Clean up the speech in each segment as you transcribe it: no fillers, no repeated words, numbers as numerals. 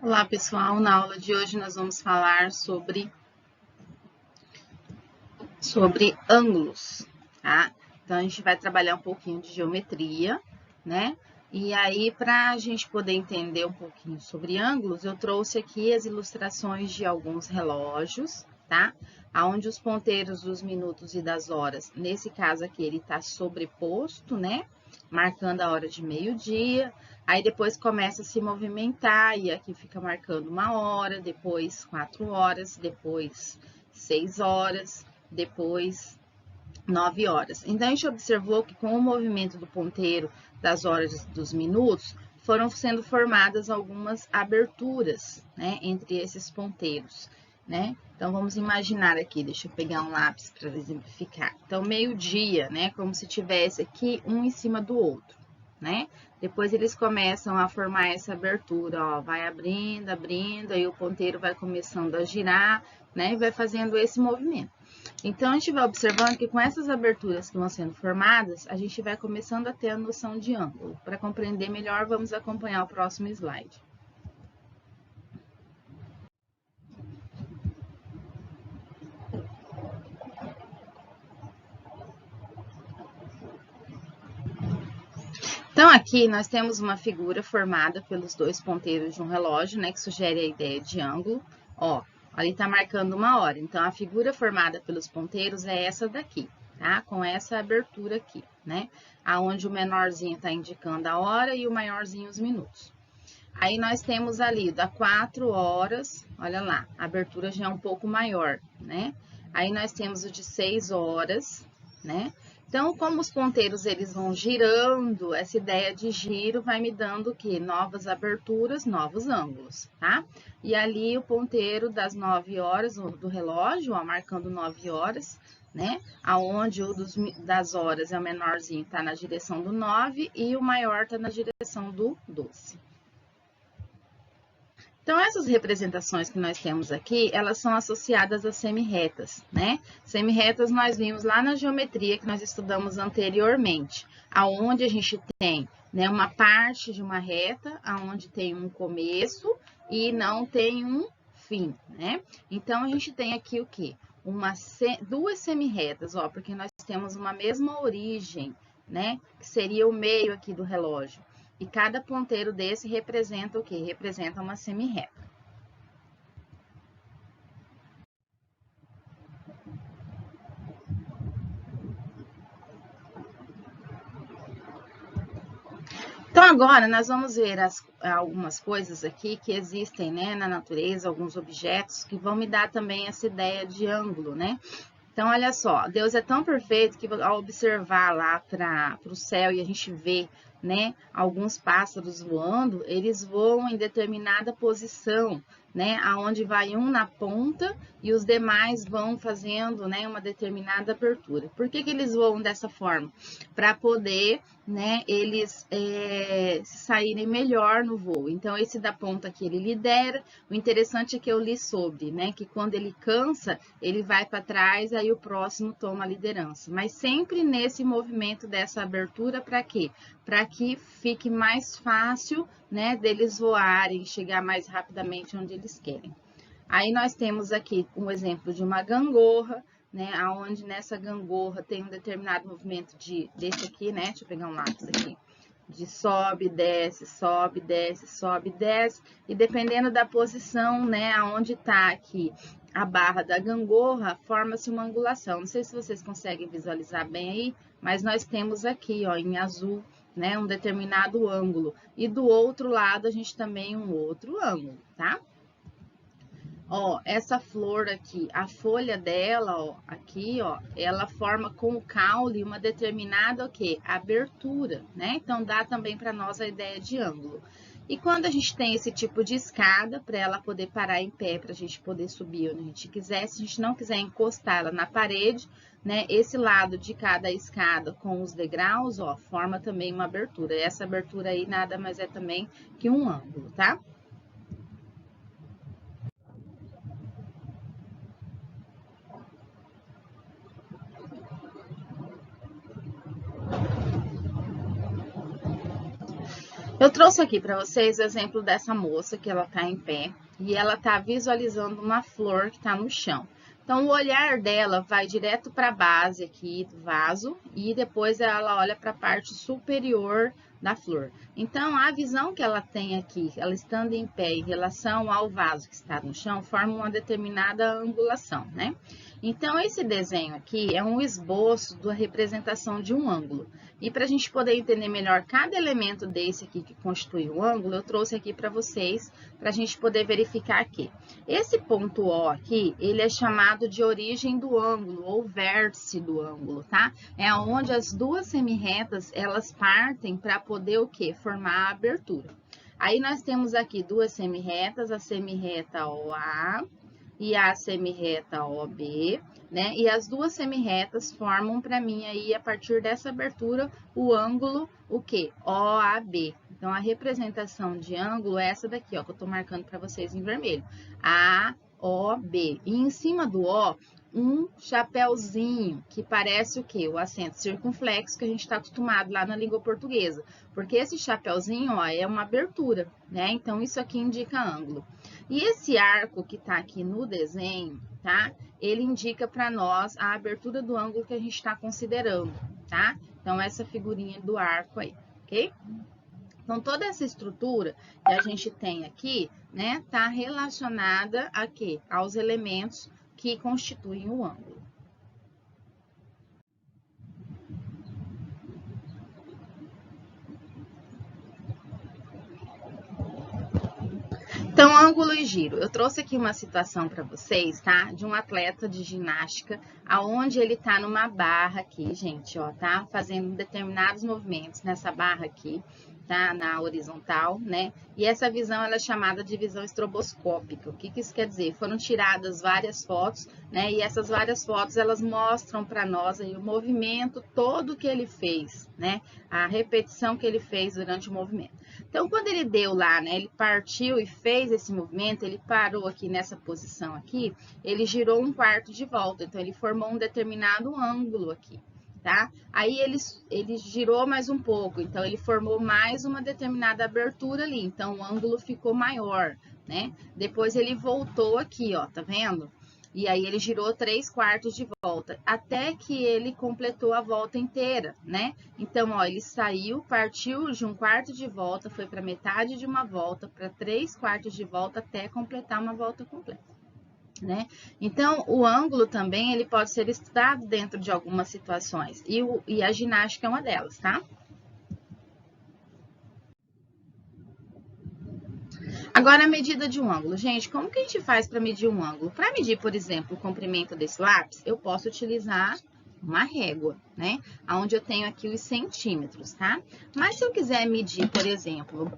Olá pessoal, na aula de hoje nós vamos falar sobre ângulos, tá? Então a gente vai trabalhar um pouquinho de geometria, né? E aí, para a gente poder entender um pouquinho sobre ângulos, eu trouxe aqui as ilustrações de alguns relógios, tá? Onde os ponteiros dos minutos e das horas, nesse caso aqui, ele está sobreposto, né? Marcando a hora de meio-dia. Aí depois começa a se movimentar e aqui fica marcando 1 hora, depois 4 horas, depois 6 horas, depois 9 horas. Então, a gente observou que com o movimento do ponteiro das horas dos minutos, foram sendo formadas algumas aberturas, né, entre esses ponteiros, né? Então, vamos imaginar aqui, deixa eu pegar um lápis para exemplificar. Então, meio-dia, né, como se tivesse aqui um em cima do outro, né? Depois eles começam a formar essa abertura, ó, vai abrindo, abrindo, aí o ponteiro vai começando a girar, né, e vai fazendo esse movimento. Então, a gente vai observando que com essas aberturas que vão sendo formadas, a gente vai começando a ter a noção de ângulo. Para compreender melhor, vamos acompanhar o próximo slide. Então, aqui nós temos uma figura formada pelos dois ponteiros de um relógio, né, que sugere a ideia de ângulo. Ó, ali está marcando 1 hora. Então, a figura formada pelos ponteiros é essa daqui, tá? Com essa abertura aqui, né? Aonde o menorzinho está indicando a hora e o maiorzinho os minutos. Aí, nós temos ali da 4 horas, olha lá, a abertura já é um pouco maior, né? Aí, nós temos o de 6 horas, né? Então, como os ponteiros eles vão girando, essa ideia de giro vai me dando o quê? Novas aberturas, novos ângulos, tá? E ali o ponteiro das 9 horas do relógio, ó, marcando 9 horas, né? Aonde o das horas é o menorzinho, tá na direção do 9 e o maior tá na direção do 12. Então, essas representações que nós temos aqui, elas são associadas a semirretas, né? Semirretas nós vimos lá na geometria que nós estudamos anteriormente, aonde a gente tem, né, uma parte de uma reta, aonde tem um começo e não tem um fim, né? Então, a gente tem aqui o quê? Duas semirretas, ó, porque nós temos uma mesma origem, né? Que seria o meio aqui do relógio. E cada ponteiro desse representa o quê? Representa uma semirreta. Então, agora nós vamos ver algumas coisas aqui que existem, né, na natureza, alguns objetos que vão me dar também essa ideia de ângulo, né? Então, olha só, Deus é tão perfeito que ao observar lá para o céu e a gente vê, né, alguns pássaros voando, eles voam em determinada posição, né, aonde vai um na ponta e os demais vão fazendo, né, uma determinada abertura. Por que eles voam dessa forma? Para poder, né, eles se saírem melhor no voo. Então, esse da ponta aqui, ele lidera. O interessante é que eu li sobre, né, que quando ele cansa, ele vai para trás, aí o próximo toma a liderança. Mas sempre nesse movimento dessa abertura, para quê? Para que fique mais fácil, né, deles voarem, chegar mais rapidamente onde eles querem. Aí nós temos aqui um exemplo de uma gangorra, né, aonde nessa gangorra tem um determinado movimento desse aqui, né, deixa eu pegar um lápis aqui, de sobe, desce, sobe, desce, sobe, desce, e dependendo da posição, né, aonde está aqui a barra da gangorra, forma-se uma angulação. Não sei se vocês conseguem visualizar bem aí, mas nós temos aqui, ó, em azul, né, um determinado ângulo. E do outro lado, a gente também um outro ângulo, tá? Ó, essa flor aqui, a folha dela, ó, aqui, ó, ela forma com o caule uma determinada, o quê? Abertura, né? Então, dá também para nós a ideia de ângulo. E quando a gente tem esse tipo de escada, para ela poder parar em pé, para a gente poder subir onde a gente quiser, se a gente não quiser encostar ela na parede, né? Esse lado de cada escada com os degraus, ó, forma também uma abertura. E essa abertura aí nada mais é também que um ângulo, tá? Eu trouxe aqui para vocês o exemplo dessa moça que ela tá em pé e ela tá visualizando uma flor que tá no chão. Então, o olhar dela vai direto para a base aqui do vaso e depois ela olha para a parte superior da flor. Então, a visão que ela tem aqui, ela estando em pé em relação ao vaso que está no chão, forma uma determinada angulação, né? Então, esse desenho aqui é um esboço da representação de um ângulo. E para a gente poder entender melhor cada elemento desse aqui que constitui o ângulo, eu trouxe aqui para vocês, para a gente poder verificar aqui. Esse ponto O aqui, ele é chamado de origem do ângulo, ou vértice do ângulo, tá? É onde as duas semirretas, elas partem para poder o quê? Formar a abertura. Aí, nós temos aqui duas semirretas, a semirreta OA e a semirreta OB, né? E as duas semirretas formam para mim aí, a partir dessa abertura, o ângulo, o quê? OAB. Então, a representação de ângulo é essa daqui, ó, que eu tô marcando para vocês em vermelho. AOB. E em cima do O, um chapéuzinho, que parece o quê? O acento circunflexo que a gente está acostumado lá na língua portuguesa. Porque esse chapéuzinho, ó, é uma abertura, né? Então, isso aqui indica ângulo. E esse arco que tá aqui no desenho, tá? Ele indica para nós a abertura do ângulo que a gente está considerando, tá? Então, essa figurinha do arco aí, ok? Então, toda essa estrutura que a gente tem aqui, né, tá relacionada a quê? Aos elementos que constituem o ângulo. Então, ângulo e giro. Eu trouxe aqui uma situação para vocês, tá? De um atleta de ginástica, aonde ele tá numa barra aqui, gente, ó, tá? Fazendo determinados movimentos nessa barra aqui, tá? Na horizontal, né? E essa visão, ela é chamada de visão estroboscópica. O que que isso quer dizer? Foram tiradas várias fotos, né? E essas várias fotos, elas mostram para nós aí o movimento todo que ele fez, né? A repetição que ele fez durante o movimento. Então, quando ele deu lá, né, ele partiu e fez esse movimento, ele parou aqui nessa posição aqui, ele girou um quarto de volta, então ele formou um determinado ângulo aqui, tá? Aí ele girou mais um pouco, então ele formou mais uma determinada abertura ali, então o ângulo ficou maior, né? Depois ele voltou aqui, ó, tá vendo? E aí ele girou 3/4 de volta, até que ele completou a volta inteira, né? Então, ó, ele saiu, partiu de 1/4 de volta, foi para metade de uma volta, para 3/4 de volta, até completar uma volta completa, né? Então, o ângulo também, ele pode ser estudado dentro de algumas situações, e a ginástica é uma delas, tá? Agora, a medida de um ângulo. Gente, como que a gente faz para medir um ângulo? Para medir, por exemplo, o comprimento desse lápis, eu posso utilizar uma régua, né? Onde eu tenho aqui os centímetros, tá? Mas se eu quiser medir, por exemplo,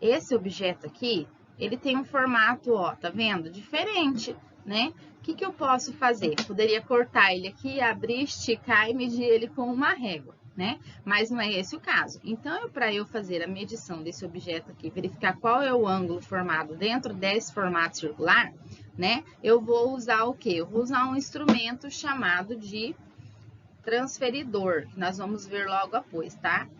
esse objeto aqui, ele tem um formato, ó, tá vendo? Diferente, né? O que que eu posso fazer? Poderia cortar ele aqui, abrir, esticar e medir ele com uma régua, né? Mas não é esse o caso. Então, para eu fazer a medição desse objeto aqui, verificar qual é o ângulo formado dentro desse formato circular, né? Eu vou usar o quê? Eu vou usar um instrumento chamado de transferidor, que nós vamos ver logo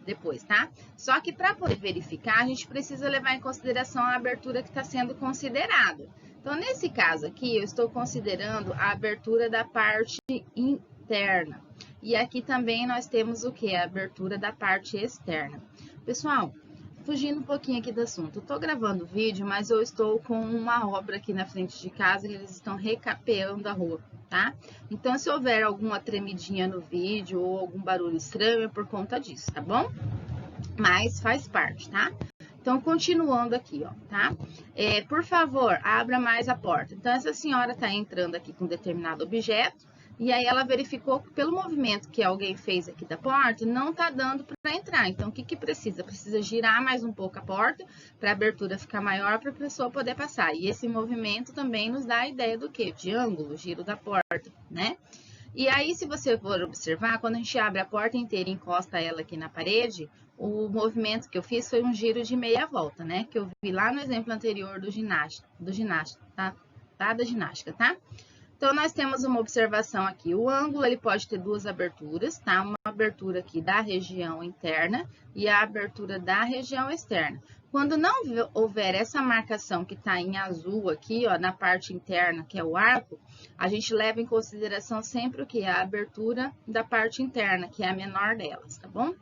depois, tá? Só que para poder verificar, a gente precisa levar em consideração a abertura que está sendo considerada. Então, nesse caso aqui, eu estou considerando a abertura da parte interna. E aqui também nós temos o que? A abertura da parte externa. Pessoal, fugindo um pouquinho aqui do assunto, eu tô gravando o vídeo, mas eu estou com uma obra aqui na frente de casa e eles estão recapeando a rua, tá? Então, se houver alguma tremidinha no vídeo ou algum barulho estranho, é por conta disso, tá bom? Mas faz parte, tá? Então, continuando aqui, ó, tá? Por favor, abra mais a porta. Então, essa senhora tá entrando aqui com determinado objeto, e aí ela verificou que pelo movimento que alguém fez aqui da porta, não tá dando para entrar. Então, o que que precisa? Precisa girar mais um pouco a porta, para a abertura ficar maior, para a pessoa poder passar. E esse movimento também nos dá a ideia do quê? De ângulo, giro da porta, né? E aí, se você for observar, quando a gente abre a porta inteira e encosta ela aqui na parede, o movimento que eu fiz foi um giro de meia volta, né? Que eu vi lá no exemplo anterior do ginasta, tá? Da ginástica, tá? Então, nós temos uma observação aqui. O ângulo, ele pode ter duas aberturas, tá? Uma abertura aqui da região interna e a abertura da região externa. Quando não houver essa marcação que está em azul aqui, ó, na parte interna, que é o arco, a gente leva em consideração sempre o que? A abertura da parte interna, que é a menor delas, tá bom?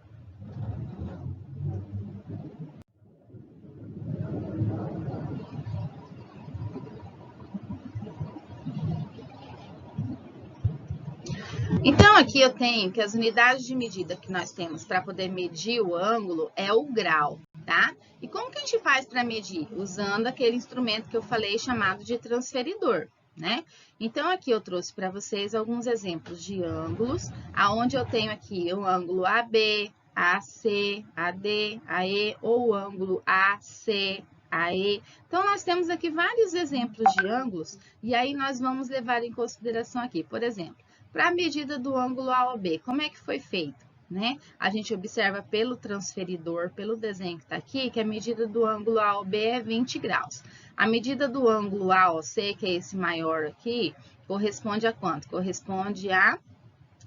Então, aqui eu tenho que as unidades de medida que nós temos para poder medir o ângulo é o grau, tá? E como que a gente faz para medir? Usando aquele instrumento que eu falei chamado de transferidor, né? Então, aqui eu trouxe para vocês alguns exemplos de ângulos, aonde eu tenho aqui o ângulo AB, AC, AD, AE, ou o ângulo AC, AE. Então, nós temos aqui vários exemplos de ângulos, e aí nós vamos levar em consideração aqui, por exemplo, para a medida do ângulo AOB, como é que foi feito? Né? A gente observa pelo transferidor, pelo desenho que está aqui, que a medida do ângulo AOB é 20 graus. A medida do ângulo AOC, que é esse maior aqui, corresponde a quanto? Corresponde a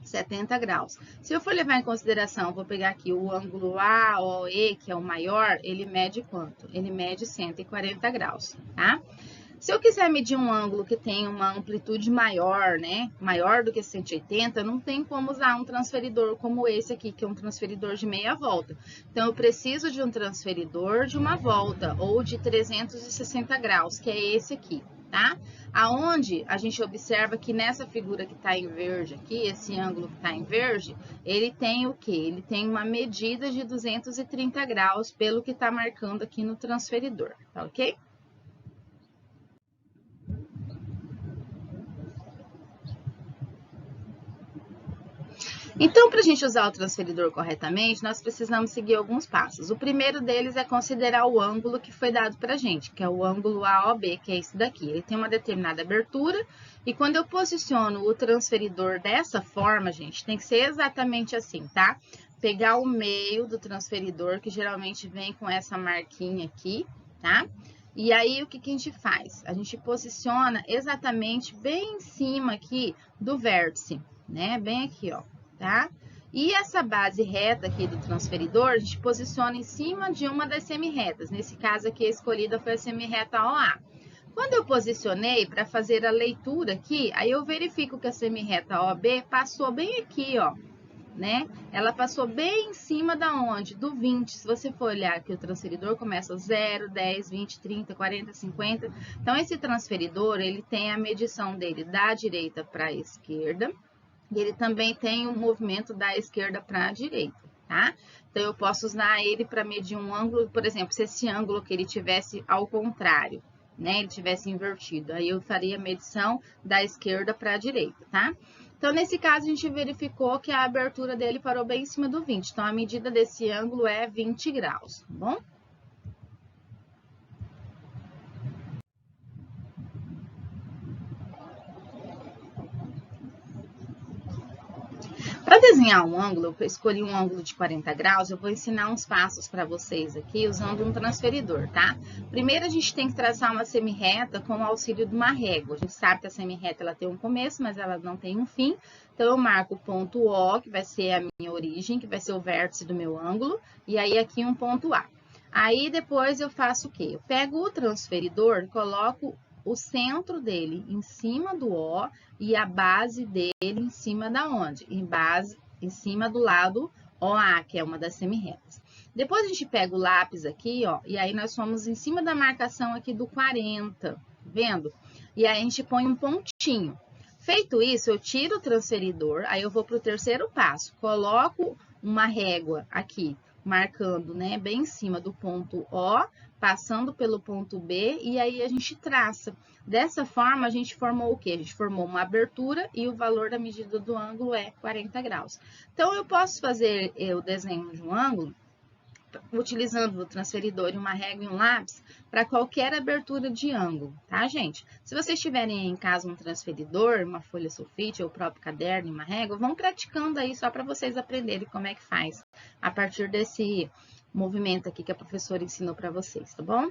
70 graus. Se eu for levar em consideração, vou pegar aqui o ângulo AOE, que é o maior, ele mede quanto? Ele mede 140 graus, tá? Se eu quiser medir um ângulo que tem uma amplitude maior, né, maior do que 180, não tem como usar um transferidor como esse aqui, que é um transferidor de meia volta. Então, eu preciso de um transferidor de uma volta, ou de 360 graus, que é esse aqui, tá? Aonde a gente observa que nessa figura que está em verde aqui, esse ângulo que está em verde, ele tem o quê? Ele tem uma medida de 230 graus, pelo que está marcando aqui no transferidor, tá ok? Então, para a gente usar o transferidor corretamente, nós precisamos seguir alguns passos. O primeiro deles é considerar o ângulo que foi dado para a gente, que é o ângulo AOB, que é esse daqui. Ele tem uma determinada abertura, e quando eu posiciono o transferidor dessa forma, gente, tem que ser exatamente assim, tá? Pegar o meio do transferidor, que geralmente vem com essa marquinha aqui, tá? E aí, o que a gente faz? A gente posiciona exatamente bem em cima aqui do vértice, né? Bem aqui, ó. Tá? E essa base reta aqui do transferidor, a gente posiciona em cima de uma das semirretas. Nesse caso aqui, a escolhida foi a semirreta OA. Quando eu posicionei para fazer a leitura aqui, aí eu verifico que a semirreta OB passou bem aqui, ó, né? Ela passou bem em cima da onde? Do 20. Se você for olhar aqui, o transferidor começa 0, 10, 20, 30, 40, 50. Então, esse transferidor, ele tem a medição dele da direita para a esquerda. E ele também tem um movimento da esquerda para a direita, tá? Então, eu posso usar ele para medir um ângulo, por exemplo, se esse ângulo que ele tivesse ao contrário, né? Ele tivesse invertido, aí eu faria a medição da esquerda para a direita, tá? Então, nesse caso, a gente verificou que a abertura dele parou bem em cima do 20. Então, a medida desse ângulo é 20 graus, tá bom? Para desenhar um ângulo, eu escolhi um ângulo de 40 graus, eu vou ensinar uns passos para vocês aqui usando um transferidor, tá? Primeiro, a gente tem que traçar uma semirreta com o auxílio de uma régua. A gente sabe que a semirreta ela tem um começo, mas ela não tem um fim. Então, eu marco o ponto O, que vai ser a minha origem, que vai ser o vértice do meu ângulo, e aí aqui um ponto A. Aí, depois eu faço o quê? Eu pego o transferidor, coloco o centro dele em cima do O e a base dele em cima da onde? Em cima do lado OA, que é uma das semirretas. Depois a gente pega o lápis aqui, ó, e aí nós fomos em cima da marcação aqui do 40, vendo? E aí a gente põe um pontinho. Feito isso, eu tiro o transferidor, aí eu vou para o terceiro passo, coloco uma régua aqui, marcando, né, bem em cima do ponto O, passando pelo ponto B, e aí a gente traça. Dessa forma, a gente formou o quê? A gente formou uma abertura e o valor da medida do ângulo é 40 graus. Então, eu posso fazer o desenho de um ângulo utilizando o transferidor e uma régua e um lápis para qualquer abertura de ângulo, tá, gente? Se vocês tiverem em casa um transferidor, uma folha sulfite ou o próprio caderno e uma régua, vão praticando aí só para vocês aprenderem como é que faz a partir desse movimento aqui que a professora ensinou para vocês, tá bom?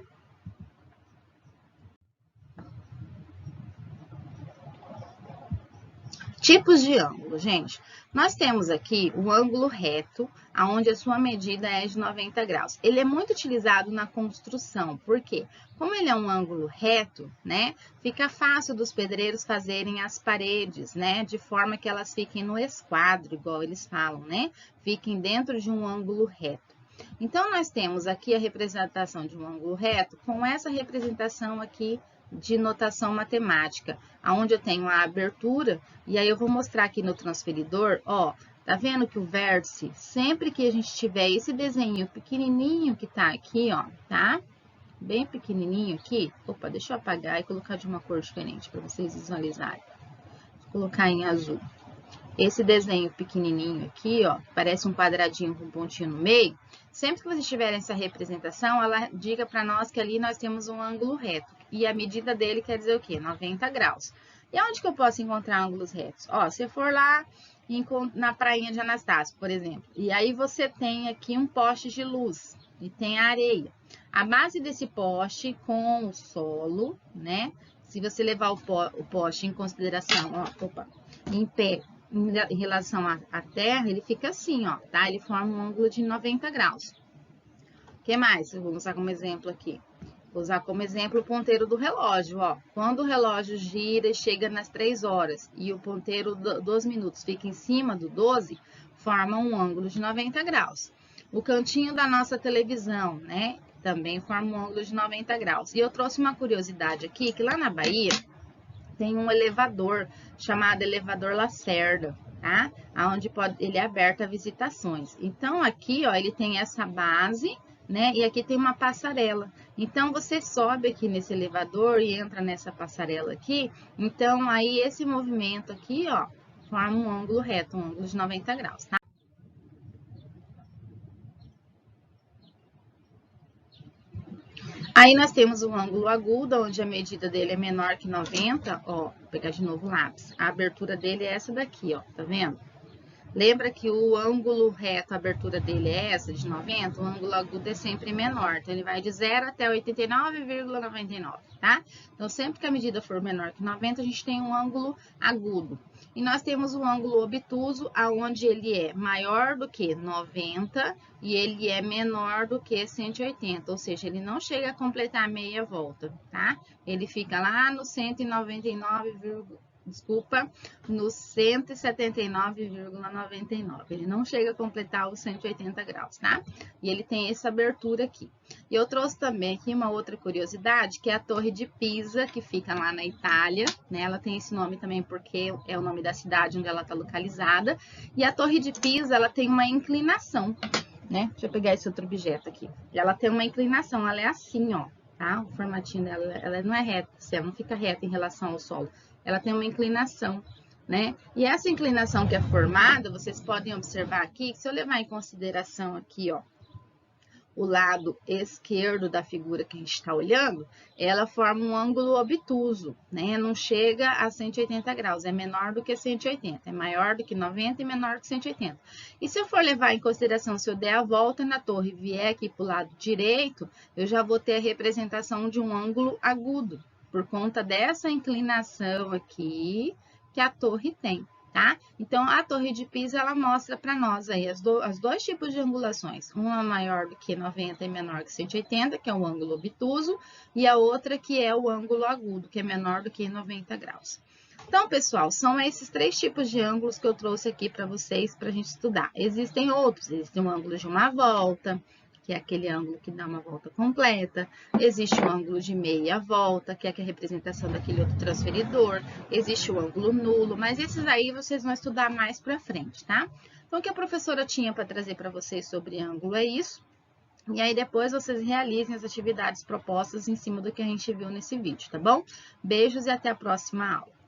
Tipos de ângulo, gente. Nós temos aqui o ângulo reto, onde a sua medida é de 90 graus. Ele é muito utilizado na construção, por quê? Como ele é um ângulo reto, né, fica fácil dos pedreiros fazerem as paredes, né, de forma que elas fiquem no esquadro, igual eles falam, né, fiquem dentro de um ângulo reto. Então, nós temos aqui a representação de um ângulo reto com essa representação aqui de notação matemática, onde eu tenho a abertura, e aí eu vou mostrar aqui no transferidor, ó, tá vendo que o vértice, sempre que a gente tiver esse desenho pequenininho que tá aqui, ó, tá? Bem pequenininho aqui, opa, deixa eu apagar e colocar de uma cor diferente para vocês visualizarem. Vou colocar em azul. Esse desenho pequenininho aqui, ó, parece um quadradinho com um pontinho no meio. Sempre que vocês tiverem essa representação, ela diga para nós que ali nós temos um ângulo reto. E a medida dele quer dizer o quê? 90 graus. E onde que eu posso encontrar ângulos retos? Ó, se eu for lá na prainha de Anastácio, por exemplo, e aí você tem aqui um poste de luz e tem a areia. A base desse poste com o solo, né? Se você levar o poste em consideração, ó, opa, em pé, em relação à terra, ele fica assim, ó, tá? Ele forma um ângulo de 90 graus. O que mais? Eu vou usar como exemplo aqui. Vou usar como exemplo o ponteiro do relógio, ó. Quando o relógio gira e chega nas 3 horas e o ponteiro dos minutos fica em cima do 12, forma um ângulo de 90 graus. O cantinho da nossa televisão, né? Também forma um ângulo de 90 graus. E eu trouxe uma curiosidade aqui, que lá na Bahia tem um elevador chamado elevador Lacerda, tá? Onde ele é aberto a visitações. Então, aqui, ó, ele tem essa base, né? E aqui tem uma passarela. Então, você sobe aqui nesse elevador e entra nessa passarela aqui. Então, aí, esse movimento aqui, ó, forma um ângulo reto, um ângulo de 90 graus, tá? Aí, nós temos um ângulo agudo, onde a medida dele é menor que 90, ó, vou pegar de novo o lápis. A abertura dele é essa daqui, ó, tá vendo? Lembra que o ângulo reto, a abertura dele é essa, de 90, o ângulo agudo é sempre menor. Então, ele vai de 0 até 89,99, tá? Então, sempre que a medida for menor que 90, a gente tem um ângulo agudo. E nós temos o ângulo obtuso, aonde ele é maior do que 90 e ele é menor do que 180, ou seja, ele não chega a completar a meia volta, tá? Ele fica lá no 199, desculpa, no 179,99. Ele não chega a completar os 180 graus, tá? E ele tem essa abertura aqui. E eu trouxe também aqui uma outra curiosidade, que é a Torre de Pisa, que fica lá na Itália, né? Ela tem esse nome também porque é o nome da cidade onde ela está localizada. E a Torre de Pisa, ela tem uma inclinação, né? Deixa eu pegar esse outro objeto aqui. Ela tem uma inclinação, ela é assim, ó, tá? O formatinho dela, ela não é reta, ela não fica reta em relação ao solo. Ela tem uma inclinação, né? E essa inclinação que é formada, vocês podem observar aqui, que se eu levar em consideração aqui, ó, o lado esquerdo da figura que a gente está olhando, ela forma um ângulo obtuso, né? Não chega a 180 graus, é menor do que 180, é maior do que 90 e menor que 180. E se eu for levar em consideração, se eu der a volta na torre e vier aqui para o lado direito, eu já vou ter a representação de um ângulo agudo, por conta dessa inclinação aqui que a torre tem, tá? Então, a Torre de Pisa, ela mostra para nós aí os dois tipos de angulações. Uma maior do que 90 e menor que 180, que é o ângulo obtuso, e a outra que é o ângulo agudo, que é menor do que 90 graus. Então, pessoal, são esses 3 tipos de ângulos que eu trouxe aqui para vocês, para a gente estudar. Existem outros, existe um ângulo de uma volta, que é aquele ângulo que dá uma volta completa. Existe o ângulo de meia volta, que é a representação daquele outro transferidor. Existe o ângulo nulo, mas esses aí vocês vão estudar mais pra frente, tá? Então, o que a professora tinha para trazer para vocês sobre ângulo é isso. E aí, depois vocês realizem as atividades propostas em cima do que a gente viu nesse vídeo, tá bom? Beijos e até a próxima aula.